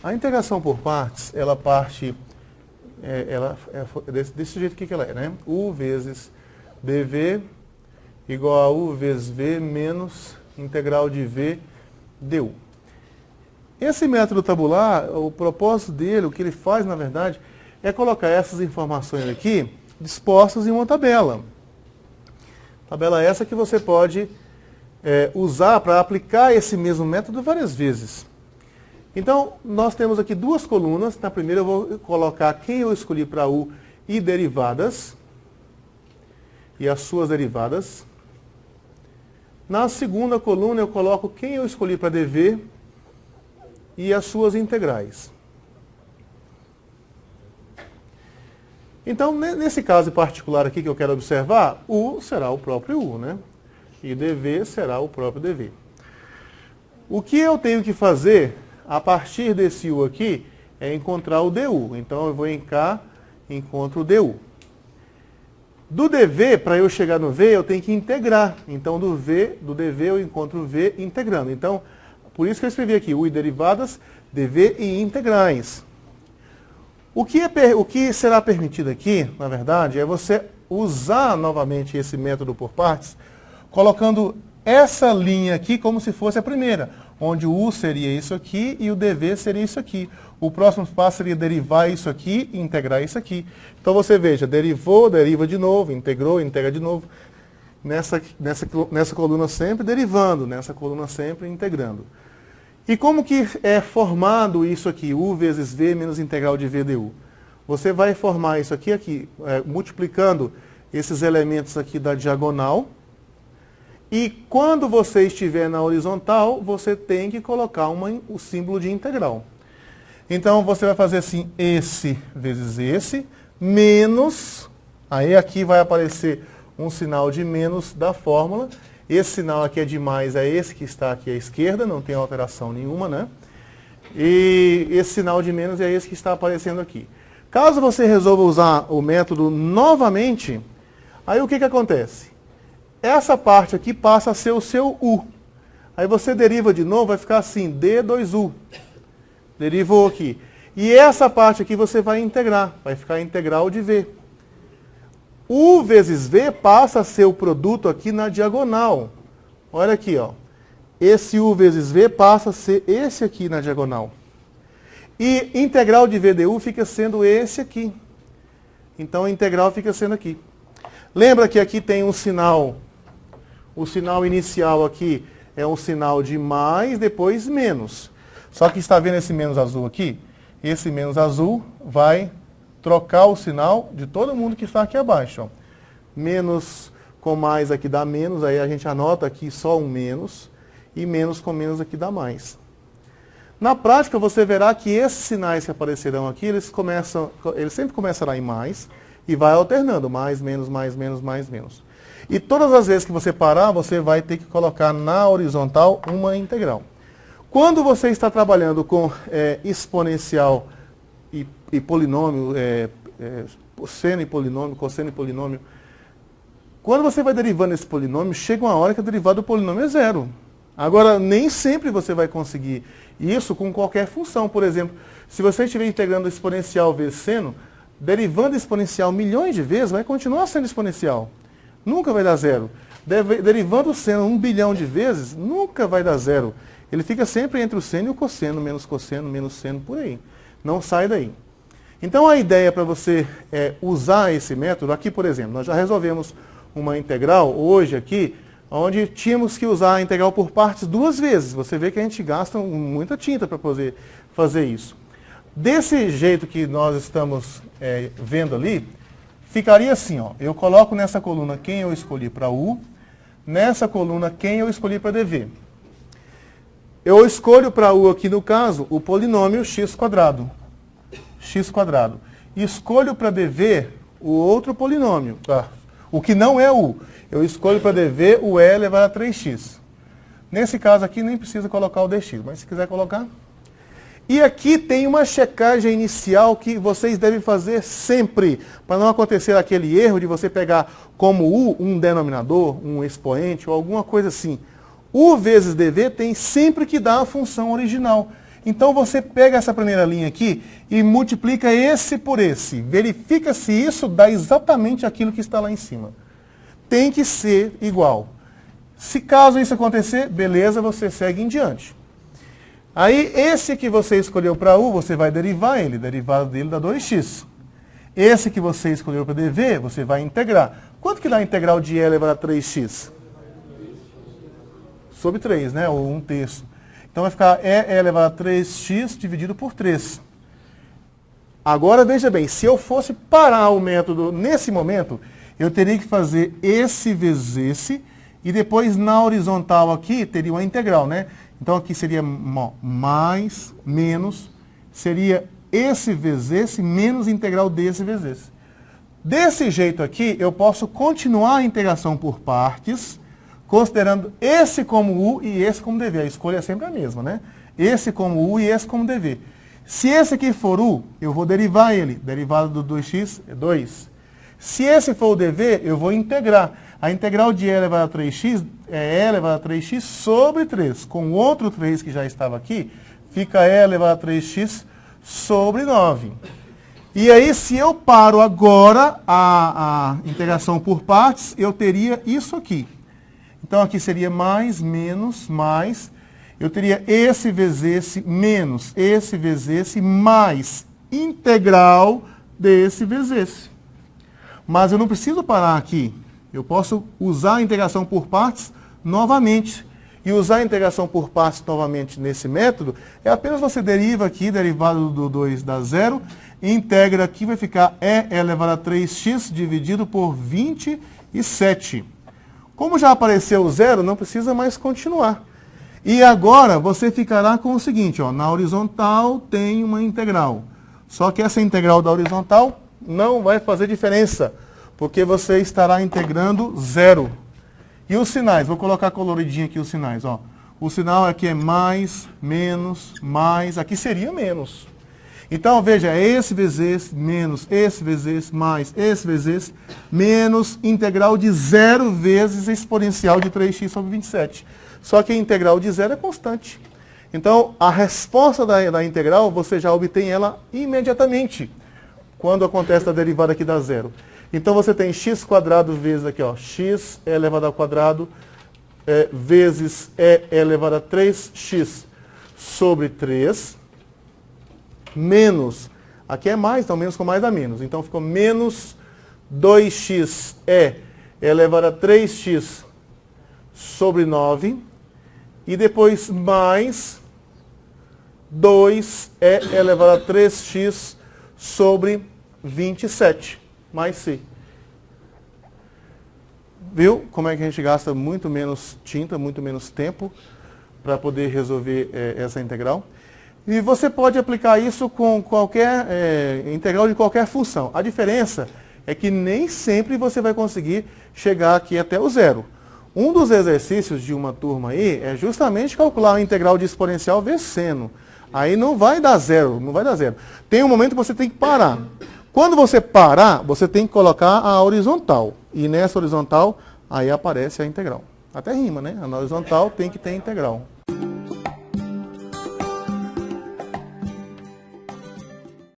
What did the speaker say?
A integração por partes, ela parte, desse jeito que ela é, né? U vezes dv igual a U vezes V menos integral de V du. Esse método tabular, o propósito dele, o que ele faz, na verdade, é colocar essas informações aqui dispostas em uma tabela. Tabela essa que você pode usar para aplicar esse mesmo método várias vezes. Então, nós temos aqui duas colunas. Na primeira eu vou colocar quem eu escolhi para U e derivadas, e as suas derivadas. Na segunda coluna eu coloco quem eu escolhi para dv e as suas integrais. Então, nesse caso em particular aqui que eu quero observar, U será o próprio U, né? E dv será o próprio dv. O que eu tenho que fazer a partir desse U aqui é encontrar o du. Então, eu vou em cá, encontro o du. Do dv, para eu chegar no v, eu tenho que integrar. Então, do dv eu encontro o v integrando. Então, por isso que eu escrevi aqui, U e derivadas, dv e integrais. O que será permitido aqui, na verdade, é você usar novamente esse método por partes, colocando essa linha aqui como se fosse a primeira, onde o U seria isso aqui e o dv seria isso aqui. O próximo passo seria derivar isso aqui e integrar isso aqui. Então você veja, derivou, deriva de novo, integrou, integra de novo. Nessa coluna sempre derivando, nessa coluna sempre integrando. E como que é formado isso aqui, U vezes V menos integral de V du? Você vai formar isso aqui, multiplicando esses elementos aqui da diagonal. E quando você estiver na horizontal, você tem que colocar o símbolo de integral. Então, você vai fazer assim, esse vezes esse, menos, aí aqui vai aparecer um sinal de menos da fórmula. Esse sinal aqui é de mais, é esse que está aqui à esquerda, não tem alteração nenhuma, né? E esse sinal de menos é esse que está aparecendo aqui. Caso você resolva usar o método novamente, aí o que acontece? Essa parte aqui passa a ser o seu U. Aí você deriva de novo, vai ficar assim, D2U. Derivou aqui. E essa parte aqui você vai integrar, vai ficar integral de V. U vezes V passa a ser o produto aqui na diagonal. Olha aqui, ó. Esse U vezes V passa a ser esse aqui na diagonal. E integral de V du fica sendo esse aqui. Então, a integral fica sendo aqui. Lembra que aqui tem um sinal. O sinal inicial aqui é um sinal de mais, depois menos. Só que está vendo esse menos azul aqui? Esse menos azul vai trocar o sinal de todo mundo que está aqui abaixo. Ó. Menos com mais aqui dá menos, aí a gente anota aqui só um menos, e menos com menos aqui dá mais. Na prática, você verá que esses sinais que aparecerão aqui, eles sempre começarão em mais, e vai alternando, mais, menos, mais, menos, mais, menos. E todas as vezes que você parar, você vai ter que colocar na horizontal uma integral. Quando você está trabalhando com exponencial e polinômio, seno e polinômio, cosseno e polinômio, quando você vai derivando esse polinômio, chega uma hora que a derivada do polinômio é zero. Agora, nem sempre você vai conseguir isso com qualquer função. Por exemplo, se você estiver integrando exponencial vezes seno, derivando exponencial milhões de vezes, vai continuar sendo exponencial. Nunca vai dar zero. Derivando o seno 1 bilhão de vezes, nunca vai dar zero. Ele fica sempre entre o seno e o cosseno, menos seno, por aí. Não sai daí. Então, a ideia para você usar esse método, aqui, por exemplo, nós já resolvemos uma integral, hoje aqui, onde tínhamos que usar a integral por partes duas vezes. Você vê que a gente gasta muita tinta para poder fazer isso. Desse jeito que nós estamos vendo ali, ficaria assim, ó. Eu coloco nessa coluna quem eu escolhi para U, nessa coluna quem eu escolhi para dv. Eu escolho para U aqui, no caso, o polinômio x quadrado. E escolho para dv o outro polinômio, o que não é U. Eu escolho para dv o e elevado a 3x. Nesse caso aqui nem precisa colocar o dx, mas se quiser colocar. E aqui tem uma checagem inicial que vocês devem fazer sempre, para não acontecer aquele erro de você pegar como U um denominador, um expoente ou alguma coisa assim. U vezes dv tem sempre que dar a função original. Então você pega essa primeira linha aqui e multiplica esse por esse. Verifica se isso dá exatamente aquilo que está lá em cima. Tem que ser igual. Se caso isso acontecer, beleza, você segue em diante. Aí esse que você escolheu para U, você vai derivar ele. Derivado dele dá 2x. Esse que você escolheu para dv, você vai integrar. Quanto que dá a integral de e elevado a 3x? Sobre 3, né? Ou 1/3. Então vai ficar e elevado a 3x dividido por 3. Agora veja bem, se eu fosse parar o método nesse momento, eu teria que fazer esse vezes esse, e depois na horizontal aqui teria uma integral, né? Então aqui seria mais, menos, seria esse vezes esse, menos integral desse vezes esse. Desse jeito aqui, eu posso continuar a integração por partes, considerando esse como U e esse como dv. A escolha é sempre a mesma, né? Esse como U e esse como dv. Se esse aqui for U, eu vou derivar ele. Derivado do 2x é 2. Se esse for o dv, eu vou integrar. A integral de e elevado a 3x é e elevado a 3x sobre 3. Com o outro 3 que já estava aqui, fica e elevado a 3x sobre 9. E aí, se eu paro agora a integração por partes, eu teria isso aqui. Então, aqui seria mais, menos, mais. Eu teria esse vezes esse, menos esse vezes esse, mais integral desse vezes esse. Mas eu não preciso parar aqui. Eu posso usar a integração por partes novamente. E usar a integração por partes novamente nesse método é apenas você deriva aqui, derivado do 2 dá 0, integra aqui, vai ficar e elevado a 3x dividido por 27. Como já apareceu o zero, não precisa mais continuar. E agora você ficará com o seguinte, ó, na horizontal tem uma integral. Só que essa integral da horizontal não vai fazer diferença, porque você estará integrando zero. E os sinais, vou colocar coloridinho aqui os sinais, ó. O sinal aqui é mais, menos, mais, aqui seria menos. Então, veja, esse vezes esse, menos esse vezes esse, mais esse vezes esse, menos integral de 0 vezes exponencial de 3x sobre 27. Só que a integral de 0 é constante. Então, a resposta da integral, você já obtém ela imediatamente, quando acontece a derivada aqui da zero. Então, você tem x quadrado vezes aqui, ó, x elevado ao quadrado vezes e elevado a 3x sobre 3, menos, aqui é mais, então menos com mais dá menos. Então, ficou menos 2x elevado a 3x sobre 9, e depois mais 2 elevado a 3x sobre 27. Mais C. Viu como é que a gente gasta muito menos tinta, muito menos tempo para poder resolver essa integral? E você pode aplicar isso com qualquer integral de qualquer função. A diferença é que nem sempre você vai conseguir chegar aqui até o zero. Um dos exercícios de uma turma aí é justamente calcular a integral de exponencial vezes seno. Aí não vai dar zero, não vai dar zero. Tem um momento que você tem que parar. Quando você parar, você tem que colocar a horizontal. E nessa horizontal, aí aparece a integral. Até rima, né? Na horizontal tem que ter integral.